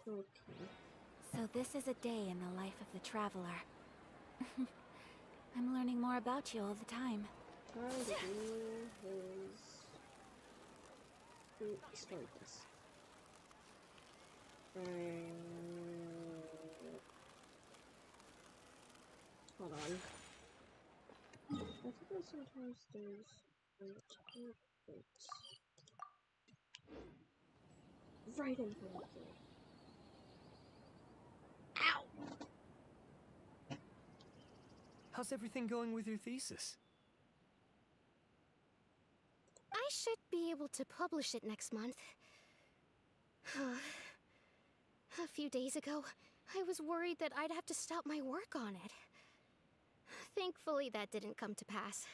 Okay. So this is a day in the life of the traveler. I'm learning more about you all the time. How do his... Who started this? Hold on. I think that sometimes there's... Wait. Right in front of me. Ow! How's everything going with your thesis? I should be able to publish it next month. A few days ago, I was worried that I'd have to stop my work on it. Thankfully, that didn't come to pass.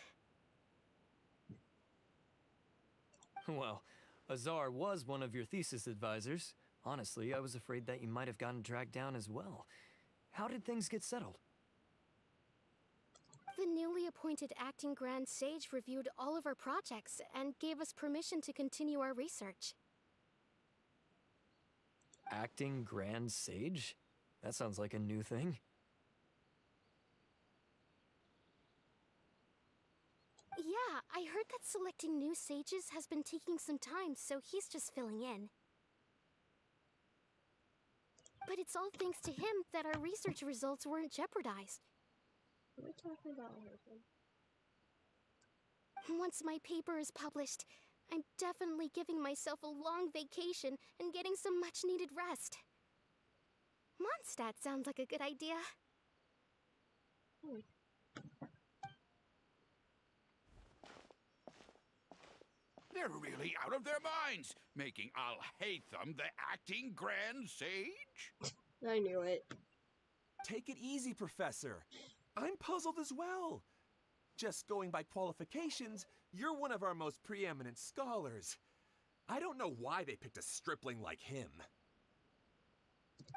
Well, Azar was one of your thesis advisors. Honestly, I was afraid that you might have gotten dragged down as well. How did things get settled? The newly appointed acting Grand Sage reviewed all of our projects and gave us permission to continue our research. Acting Grand Sage? That sounds like a new thing. Yeah, I heard that selecting new sages has been taking some time, so he's just filling in. But it's all thanks to him that our research results weren't jeopardized. What are we talking about, Alhaitham? Once my paper is published, I'm definitely giving myself a long vacation and getting some much-needed rest. Mondstadt sounds like a good idea. They're really out of their minds, making Alhaitham the acting Grand Sage? I knew it. Take it easy, Professor. I'm puzzled as well. Just going by qualifications, you're one of our most preeminent scholars. I don't know why they picked a stripling like him.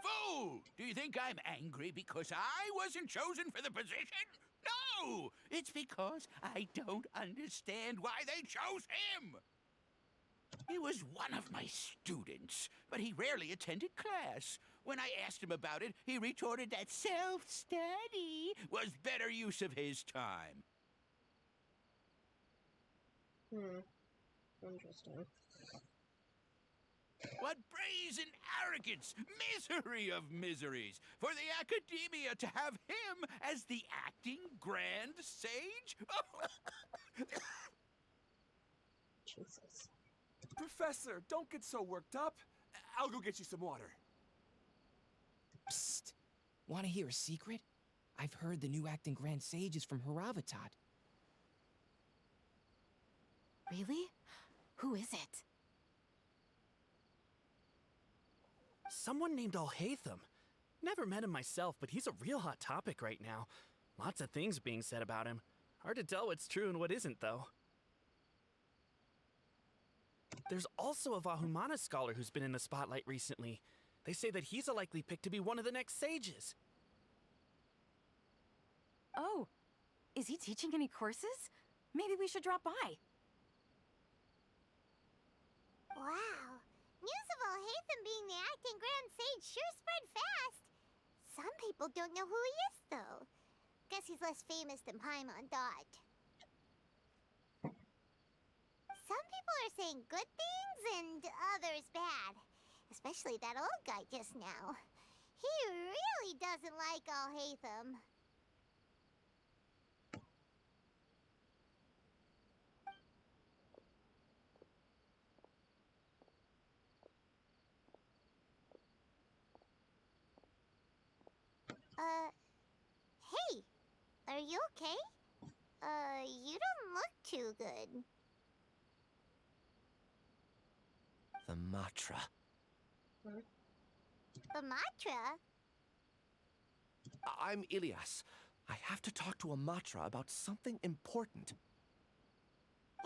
Fool! Do you think I'm angry because I wasn't chosen for the position? No! It's because I don't understand why they chose him! He was one of my students, but he rarely attended class. When I asked him about it, he retorted that self-study was better use of his time. Interesting. What brazen arrogance! Misery of miseries! For the academia to have him as the acting Grand Sage? Jesus. Professor, don't get so worked up. I'll go get you some water. Psst. Want to hear a secret? I've heard the new acting Grand Sage is from Haravatat. Really? Who is it? Someone named Alhaitham. Never met him myself, but he's a real hot topic right now. Lots of things being said about him. Hard to tell what's true and what isn't, though. There's also a Vahumana scholar who's been in the spotlight recently. They say that he's a likely pick to be one of the next sages. Oh, is he teaching any courses? Maybe we should drop by. Wow. News of Alhaitham being the acting Grand Sage sure spread fast. Some people don't know who he is, though. Guess he's less famous than Paimon thought. Some people are saying good things and others bad. Especially that old guy just now. He really doesn't like Alhaitham. Hey, are you okay? You don't look too good. The Matra. The Matra? I'm Ilias. I have to talk to a Matra about something important.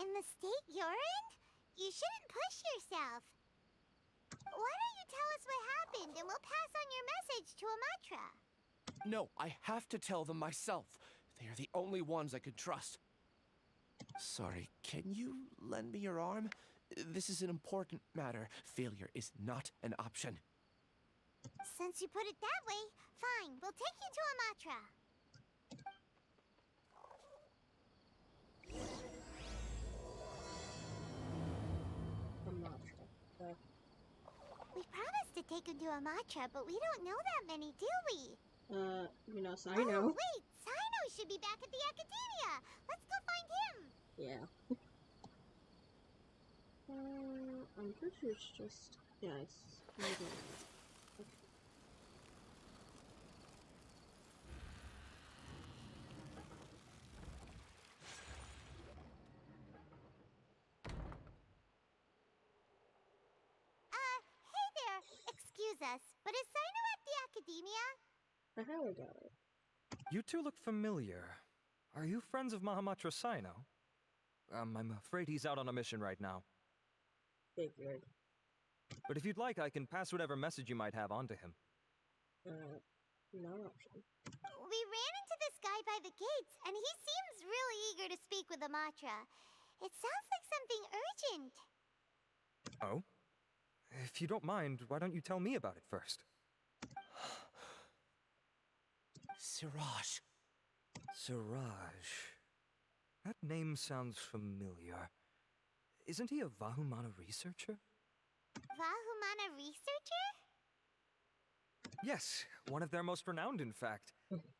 In the state you're in? You shouldn't push yourself. Why don't you tell us what happened and we'll pass on your message to a Matra? No, I have to tell them myself. They are the only ones I can trust. Sorry, can you lend me your arm? This is an important matter. Failure is not an option. Since you put it that way, fine. We'll take you to Amatra. I'm not sure. We promised to take him to Amatra, but we don't know that many, do we? I know. Oh, wait! Sino should be back at the Academia! Let's go find him! Yeah. I'm pretty sure it's just... Yeah, it's... Okay. Hey there! Excuse us, but is Sino at the Academia? I highly doubt it. You two look familiar. Are you friends of Mahamatra Sino? I'm afraid he's out on a mission right now. Figured. But if you'd like, I can pass whatever message you might have on to him. No option. We ran into this guy by the gates, and he seems really eager to speak with Amatra. It sounds like something urgent. Oh? If you don't mind, why don't you tell me about it first? Siraj. Siraj. That name sounds familiar. Isn't he a Vahumana researcher? Vahumana researcher? Yes, one of their most renowned, in fact.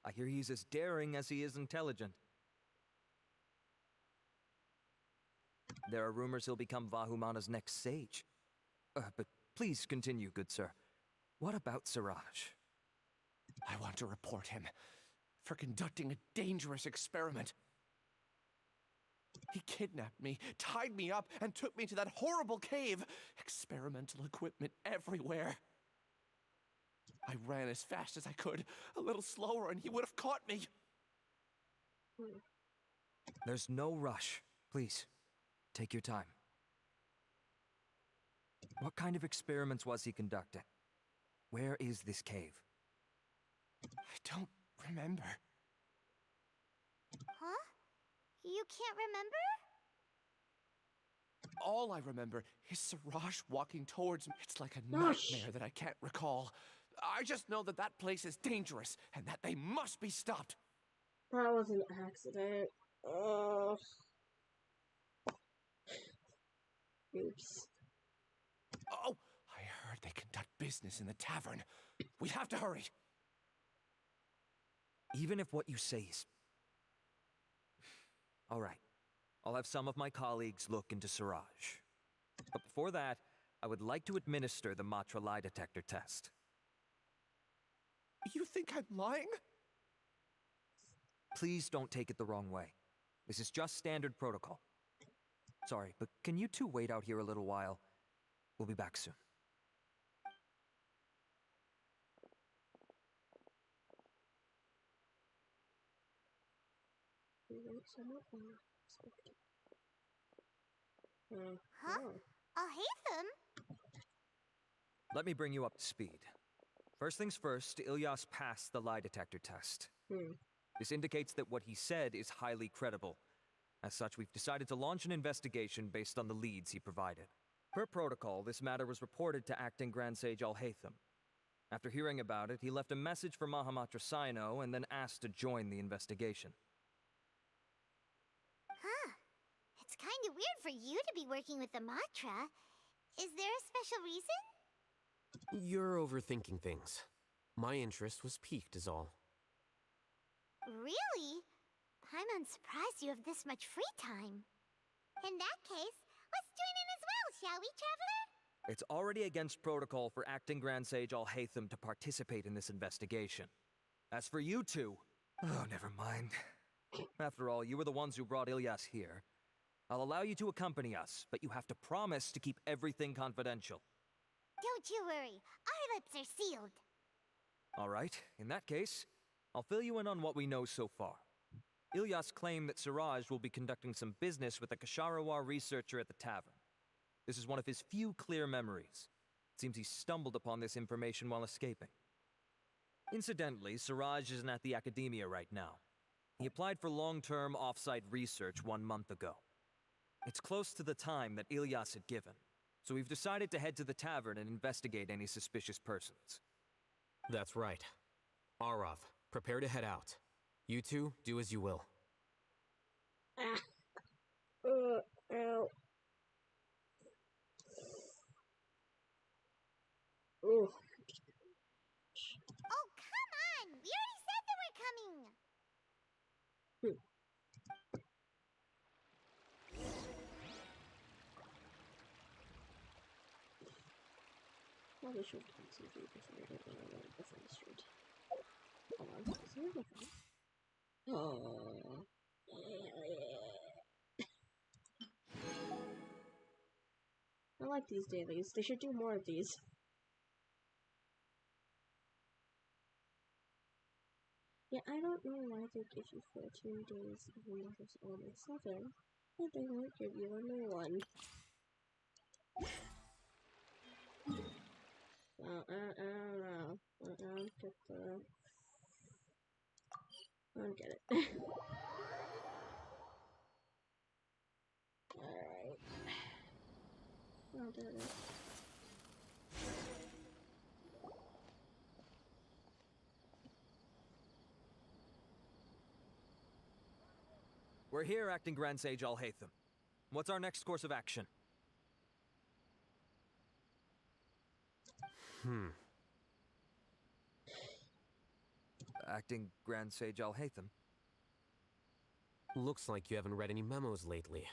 I hear he's as daring as he is intelligent. There are rumors he'll become Vahumana's next sage. But please continue, good sir. What about Siraj? I want to report him for conducting a dangerous experiment. He kidnapped me, tied me up, and took me to that horrible cave. Experimental equipment everywhere. I ran as fast as I could, a little slower, and he would have caught me. There's no rush. Please, take your time. What kind of experiments was he conducting? Where is this cave? I don't remember. Huh? You can't remember? All I remember is Siraj walking towards me. It's like a Gosh. nightmare that I can't recall. I just know that that place is dangerous and that they must be stopped. That was an accident. Ugh. Oops. Oh, I heard they conduct business in the tavern. We have to hurry. Even if what you say is... All right. I'll have some of my colleagues look into Siraj. But before that, I would like to administer the Matra lie detector test. You think I'm lying? Please don't take it the wrong way. This is just standard protocol. Sorry, but can you two wait out here a little while? We'll be back soon. Huh? Oh. Alhaitham? Let me bring you up to speed. First things first, Ilyas passed the lie detector test. This indicates that what he said is highly credible. As such, we've decided to launch an investigation based on the leads he provided. Per protocol, this matter was reported to Acting Grand Sage Alhaitham. After hearing about it, he left a message for Mahamatra Sino and then asked to join the investigation. Huh. It's kind of weird for you to be working with the Matra. Is there a special reason? You're overthinking things. My interest was piqued is all. Really? I'm unsurprised you have this much free time. In that case, let's join in as well, shall we, Traveler? It's already against protocol for Acting Grand Sage Alhaitham to participate in this investigation. As for you two... Oh, never mind. After all, you were the ones who brought Ilyas here. I'll allow you to accompany us, but you have to promise to keep everything confidential. Don't you worry. Our lips are sealed. All right, in that case, I'll fill you in on what we know so far. Ilyas claimed that Siraj will be conducting some business with a Kasharawar researcher at the tavern. This is one of his few clear memories. It seems he stumbled upon this information while escaping. Incidentally, Siraj isn't at the Academia right now. He applied for long-term off-site research 1 month ago. It's close to the time that Ilyas had given, so we've decided to head to the tavern and investigate any suspicious persons. That's right. Arav, prepare to head out. You two, do as you will. Ah. Ow. Ooh. Oh, come on! We already said that we're coming! Probably should have done something different before the street. Hold on, is there anything? Oh. I like these dailies. They should do more of these. Yeah, I don't know why they give you 14 days of Windows only 7, but they won't give you a new one. Well, I don't know. I don't get the... I don't get it. Alright. I'll do this. We're here, Acting Grand Sage Alhaitham. What's our next course of action? Acting Grand Sage Alhaitham? Looks like you haven't read any memos lately.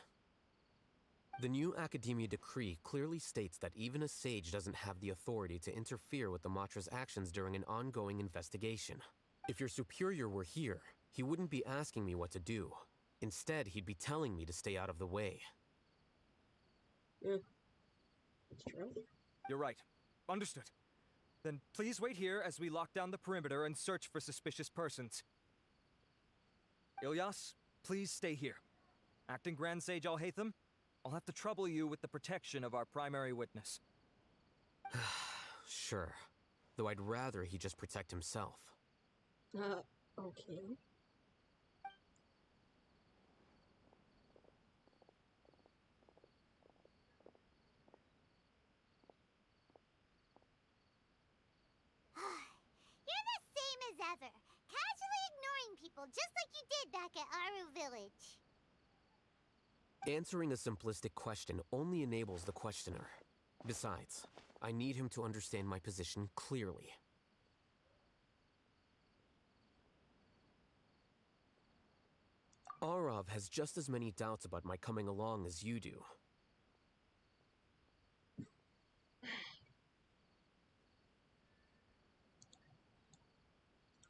The new Academia decree clearly states that even a sage doesn't have the authority to interfere with the Matra's actions during an ongoing investigation. If your superior were here, he wouldn't be asking me what to do. Instead, he'd be telling me to stay out of the way. Yeah. That's true. You're right. Understood. Then please wait here as we lock down the perimeter and search for suspicious persons. Ilyas, please stay here. Acting Grand Sage Alhaitham, I'll have to trouble you with the protection of our primary witness. Sure. Though I'd rather he just protect himself. Okay. You're the same as ever, casually ignoring people just like you did back at Aru Village. Answering a simplistic question only enables the questioner. Besides, I need him to understand my position clearly. Arav has just as many doubts about my coming along as you do.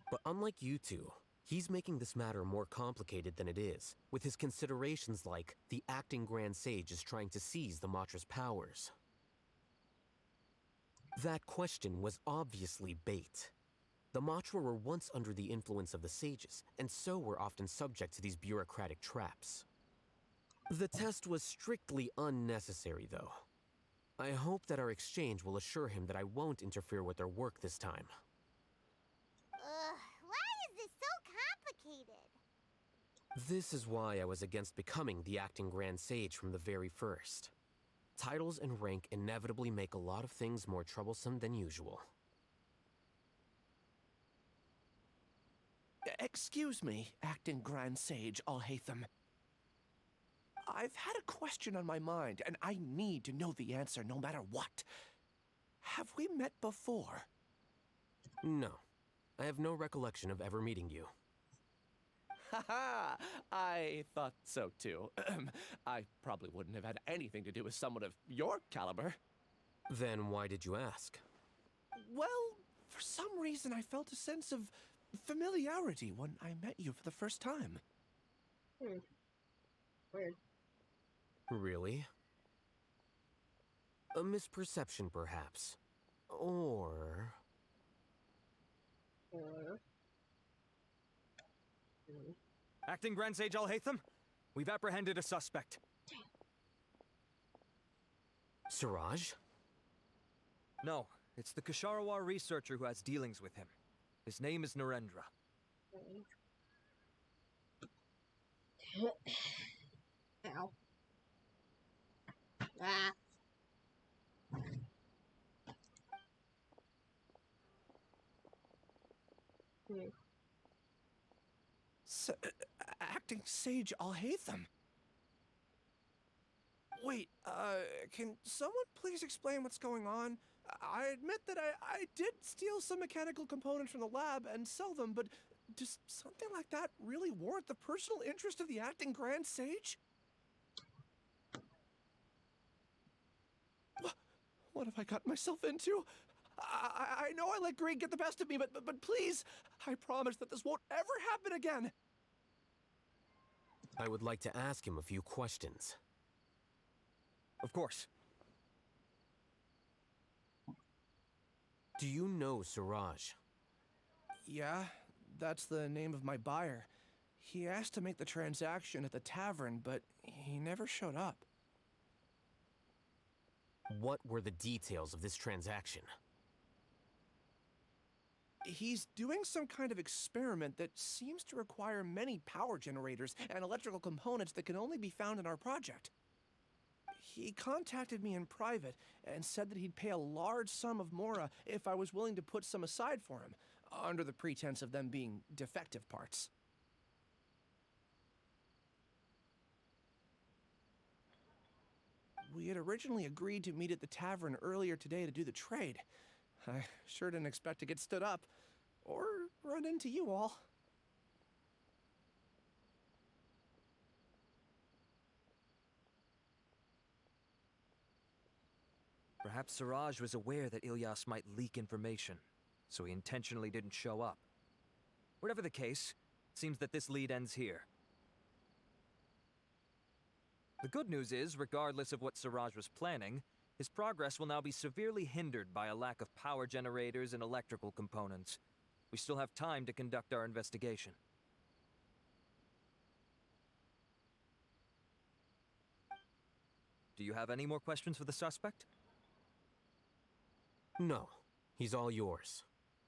But unlike you two, he's making this matter more complicated than it is, with his considerations like the acting Grand Sage is trying to seize the Matra's powers. That question was obviously bait. The Matra were once under the influence of the sages, and so were often subject to these bureaucratic traps. The test was strictly unnecessary, though. I hope that our exchange will assure him that I won't interfere with their work this time. Why is this so complicated? This is why I was against becoming the acting Grand Sage from the very first. Titles and rank inevitably make a lot of things more troublesome than usual. Excuse me, Acting Grand Sage Alhaitham. I've had a question on my mind, and I need to know the answer no matter what. Have we met before? No. I have no recollection of ever meeting you. Haha! I thought so too. I probably wouldn't have had anything to do with someone of your caliber. Then why did you ask? Well, for some reason I felt a sense of familiarity when I met you for the first time. Weird. Really? A misperception, perhaps. Or... Acting Grand Sage Alhaitham, we've apprehended a suspect. Siraj? No, it's the Kshatriya researcher who has dealings with him. His name is Narendra. Ow. Ah. Hmm. Acting Sage Alhaitham. Wait, can someone please explain what's going on? I admit that I did steal some mechanical components from the lab and sell them, but does something like that really warrant the personal interest of the acting Grand Sage? What have I gotten myself into? I know I let greed get the best of me, but please, I promise that this won't ever happen again. I would like to ask him a few questions. Of course. Do you know Siraj? Yeah, that's the name of my buyer. He asked to make the transaction at the tavern, but he never showed up. What were the details of this transaction? He's doing some kind of experiment that seems to require many power generators and electrical components that can only be found in our project. He contacted me in private and said that he'd pay a large sum of Mora if I was willing to put some aside for him, under the pretense of them being defective parts. We had originally agreed to meet at the tavern earlier today to do the trade. I sure didn't expect to get stood up, or run into you all. Perhaps Siraj was aware that Ilyas might leak information, so he intentionally didn't show up. Whatever the case, it seems that this lead ends here. The good news is, regardless of what Siraj was planning, his progress will now be severely hindered by a lack of power generators and electrical components. We still have time to conduct our investigation. Do you have any more questions for the suspect? No, he's all yours.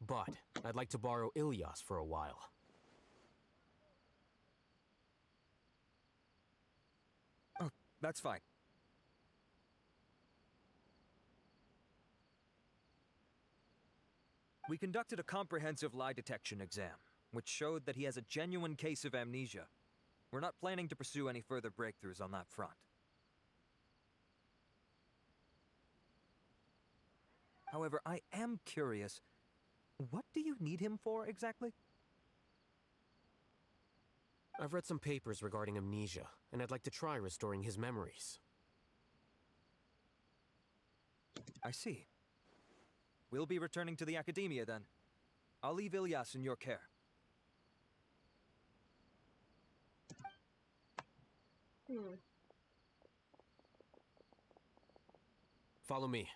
But I'd like to borrow Ilyas for a while. Oh, that's fine. We conducted a comprehensive lie detection exam, which showed that he has a genuine case of amnesia. We're not planning to pursue any further breakthroughs on that front. However, I am curious, what do you need him for exactly? I've read some papers regarding amnesia, and I'd like to try restoring his memories. I see. We'll be returning to the Academia then. I'll leave Ilyas in your care. Follow me.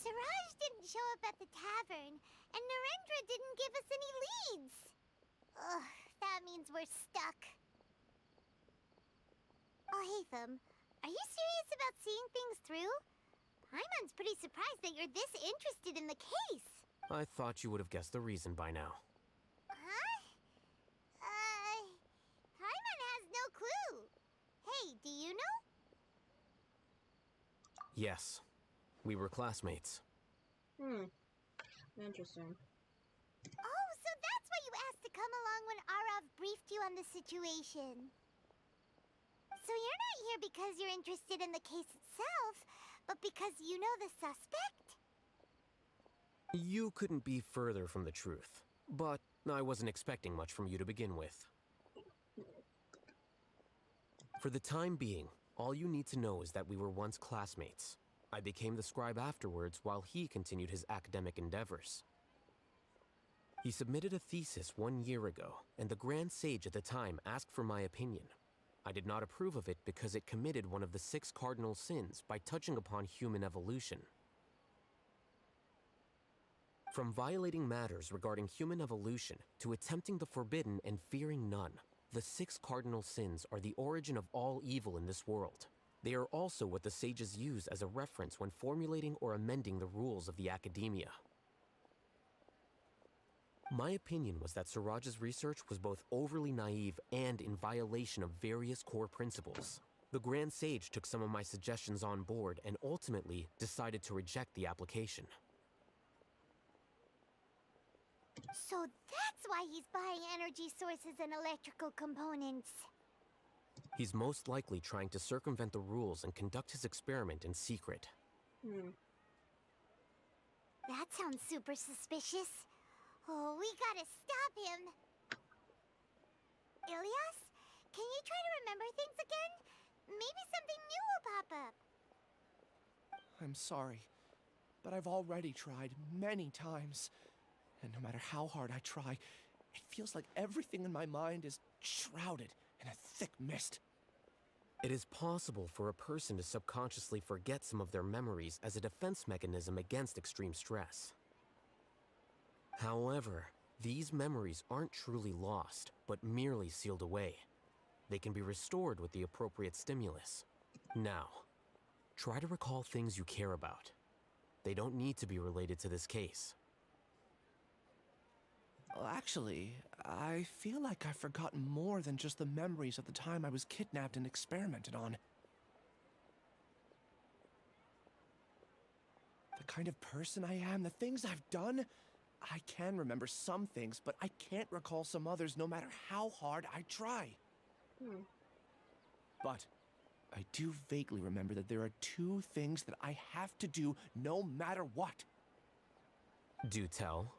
Siraj didn't show up at the tavern, and Narendra didn't give us any leads. Ugh, that means we're stuck. Alhaitham, are you serious about seeing things through? Paimon's pretty surprised that you're this interested in the case. I thought you would have guessed the reason by now. Huh? Paimon has no clue. Hey, do you know? Yes, we were classmates. Interesting. Oh, so that's why you asked to come along when Arav briefed you on the situation. So you're not here because you're interested in the case itself, but because you know the suspect? You couldn't be further from the truth, but I wasn't expecting much from you to begin with. For the time being, all you need to know is that we were once classmates. I became the scribe afterwards while he continued his academic endeavors. He submitted a thesis 1 year ago, and the Grand Sage at the time asked for my opinion. I did not approve of it because it committed one of the 6 cardinal sins by touching upon human evolution. From violating matters regarding human evolution to attempting the forbidden and fearing none, The 6 cardinal sins are the origin of all evil in this world. They are also what the sages use as a reference when formulating or amending the rules of the academia. My opinion was that Siraj's research was both overly naive and in violation of various core principles. The Grand Sage took some of my suggestions on board and ultimately decided to reject the application. So that's why he's buying energy sources and electrical components. He's most likely trying to circumvent the rules and conduct his experiment in secret. That sounds super suspicious. Oh, we gotta stop him. Ilias, can you try to remember things again? Maybe something new will pop up. I'm sorry, but I've already tried many times. And no matter how hard I try, it feels like everything in my mind is shrouded in a thick mist. It is possible for a person to subconsciously forget some of their memories as a defense mechanism against extreme stress. However, these memories aren't truly lost, but merely sealed away. They can be restored with the appropriate stimulus. Now, try to recall things you care about. They don't need to be related to this case. Well, actually, I feel like I've forgotten more than just the memories of the time I was kidnapped and experimented on. The kind of person I am, the things I've done, I can remember some things, but I can't recall some others no matter how hard I try. But I do vaguely remember that there are 2 things that I have to do no matter what. Do tell.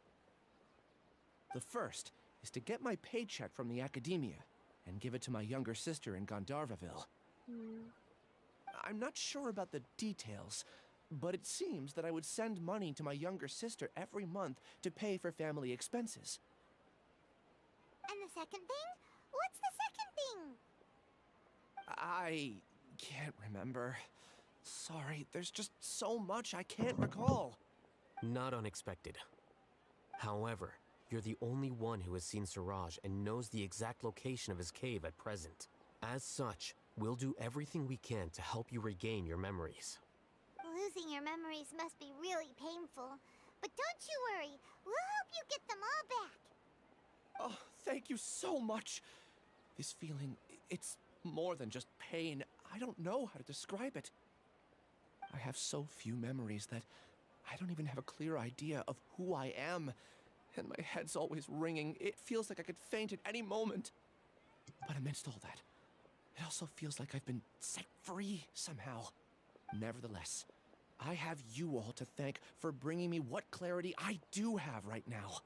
The first is to get my paycheck from the academia and give it to my younger sister in Gandharvaville. I'm not sure about the details, but it seems that I would send money to my younger sister every month to pay for family expenses. And the second thing? What's the second thing? I can't remember. Sorry, there's just so much I can't recall. Not unexpected. However, you're the only one who has seen Siraj and knows the exact location of his cave at present. As such, we'll do everything we can to help you regain your memories. Losing your memories must be really painful. But don't you worry, we'll help you get them all back. Oh, thank you so much. This feeling, it's more than just pain. I don't know how to describe it. I have so few memories that I don't even have a clear idea of who I am. And my head's always ringing. It feels like I could faint at any moment. But amidst all that, it also feels like I've been set free somehow. Nevertheless, I have you all to thank for bringing me what clarity I do have right now.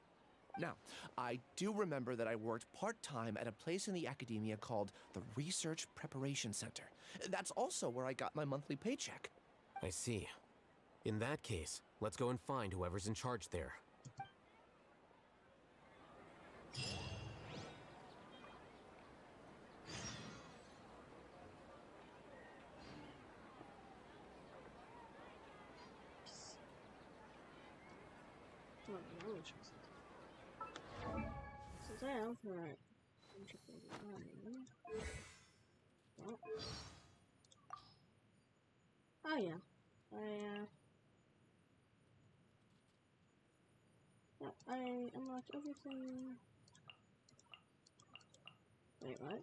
Now, I do remember that I worked part-time at a place in the academia called the Research Preparation Center. That's also where I got my monthly paycheck. I see. In that case, let's go and find whoever's in charge there. Oh yeah, I unlocked everything. Wait, what?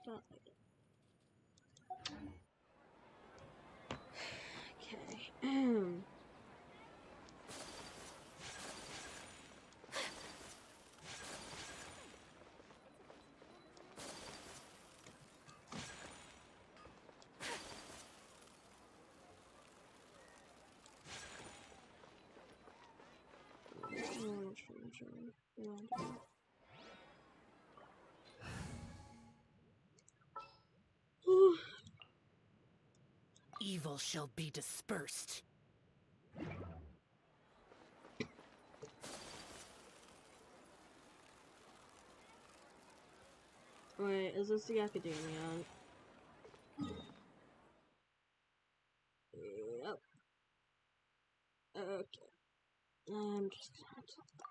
Okay. Evil shall be dispersed. Wait, is this the academia? I'm just gonna have to